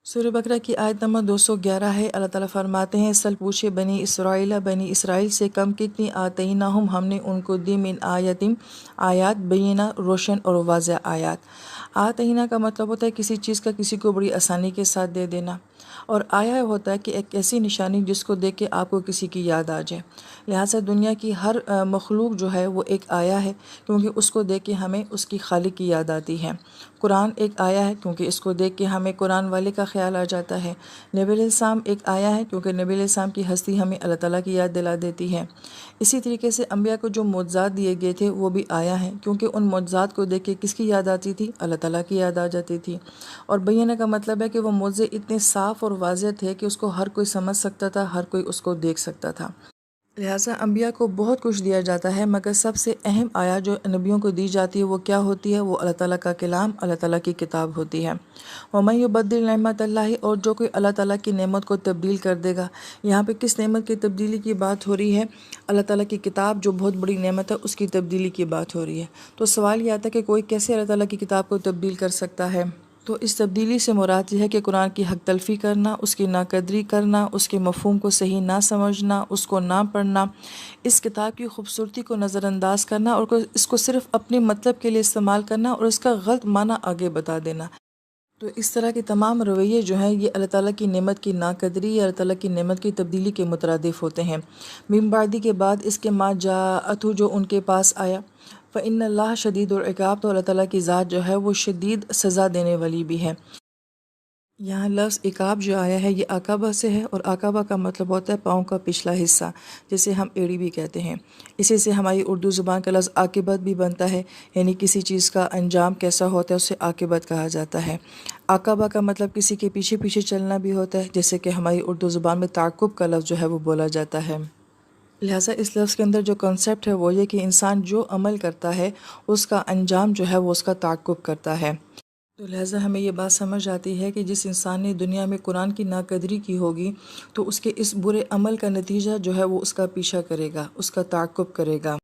سورہ بقرہ کی آیت نمبر 211 ہے۔ اللہ تعالیٰ فرماتے ہیں، سل پوچھے بنی اسرائیل سے کم کتنی آتیناہم، ہم نے ان کو دی من آیات بینہ، روشن اور واضح آیات۔ آتینہ کا مطلب ہوتا ہے کسی چیز کا کسی کو بڑی آسانی کے ساتھ دے دینا، اور آیا ہوتا ہے کہ ایک ایسی نشانی جس کو دیکھ کے آپ کو کسی کی یاد آ جائے۔ لہٰذا دنیا کی ہر مخلوق جو ہے وہ ایک آیا ہے، کیونکہ اس کو دیکھ کے ہمیں اس کی خالق کی یاد آتی ہے۔ قرآن ایک آیا ہے کیونکہ اس کو دیکھ کے ہمیں قرآن والے کا خیال آ جاتا ہے۔ نبی علیہ السلام ایک آیا ہے کیونکہ نبی علیہ السلام کی ہستی ہمیں اللہ تعالیٰ کی یاد دلا دیتی ہے۔ اسی طریقے سے انبیاء کو جو معجزات دیے گئے تھے وہ بھی آیا ہیں، کیونکہ ان معجزات کو دیکھ کے کس کی یاد آتی تھی؟ اللہ تعالیٰ کی یاد آ جاتی تھی۔ اور بینہ کا مطلب ہے کہ وہ معجزے اتنے صاف اور واضح تھے کہ اس کو ہر کوئی سمجھ سکتا تھا، ہر کوئی اس کو دیکھ سکتا تھا۔ لہٰذا انبیاء کو بہت کچھ دیا جاتا ہے، مگر سب سے اہم آیا جو نبیوں کو دی جاتی ہے وہ کیا ہوتی ہے؟ وہ اللہ تعالیٰ کا کلام، اللہ تعالیٰ کی کتاب ہوتی ہے۔ وَمَن يُبَدِّلْ نِعْمَتَ اللَّهِ، اور جو کوئی اللہ تعالیٰ کی نعمت کو تبدیل کر دے گا۔ یہاں پہ کس نعمت کی تبدیلی کی بات ہو رہی ہے؟ اللہ تعالیٰ کی کتاب جو بہت بڑی نعمت ہے اس کی تبدیلی کی بات ہو رہی ہے۔ تو سوال یہ آتا ہے کہ کوئی کیسے اللہ تعالیٰ کی کتاب کو تبدیل کر سکتا ہے؟ تو اس تبدیلی سے مراد یہ ہے کہ قرآن کی حق تلفی کرنا، اس کی ناقدری کرنا، اس کے مفہوم کو صحیح نہ سمجھنا، اس کو نہ پڑھنا، اس کتاب کی خوبصورتی کو نظر انداز کرنا اور اس کو صرف اپنے مطلب کے لیے استعمال کرنا اور اس کا غلط معنی آگے بتا دینا۔ تو اس طرح کے تمام رویے جو ہیں یہ اللہ تعالیٰ کی نعمت کی ناقدری یا اللہ تعالیٰ کی نعمت کی تبدیلی کے مترادف ہوتے ہیں۔ من بعدی کے بعد اس کے ما جاءتہ، جو ان کے پاس آیا۔ فإن اللہ شدید العقاب، تو اللہ تعالیٰ کی ذات جو ہے وہ شدید سزا دینے والی بھی ہے۔ یہاں لفظ عقاب جو آیا ہے یہ عقبہ سے ہے، اور عقبہ کا مطلب ہوتا ہے پاؤں کا پچھلا حصہ، جسے ہم ایڑی بھی کہتے ہیں۔ اسی سے ہماری اردو زبان کا لفظ عاقبت بھی بنتا ہے، یعنی کسی چیز کا انجام کیسا ہوتا ہے اسے عاقبت کہا جاتا ہے۔ عقبہ کا مطلب کسی کے پیچھے پیچھے چلنا بھی ہوتا ہے، جیسے کہ ہماری اردو زبان میں تعقب کا لفظ جو ہے وہ بولا جاتا ہے۔ لہٰذا اس لفظ کے اندر جو کنسیپٹ ہے وہ یہ کہ انسان جو عمل کرتا ہے اس کا انجام جو ہے وہ اس کا تعقب کرتا ہے۔ تو لہٰذا ہمیں یہ بات سمجھ آتی ہے کہ جس انسان نے دنیا میں قرآن کی ناقدری کی ہوگی تو اس کے اس برے عمل کا نتیجہ جو ہے وہ اس کا پیچھا کرے گا، اس کا تعقب کرے گا۔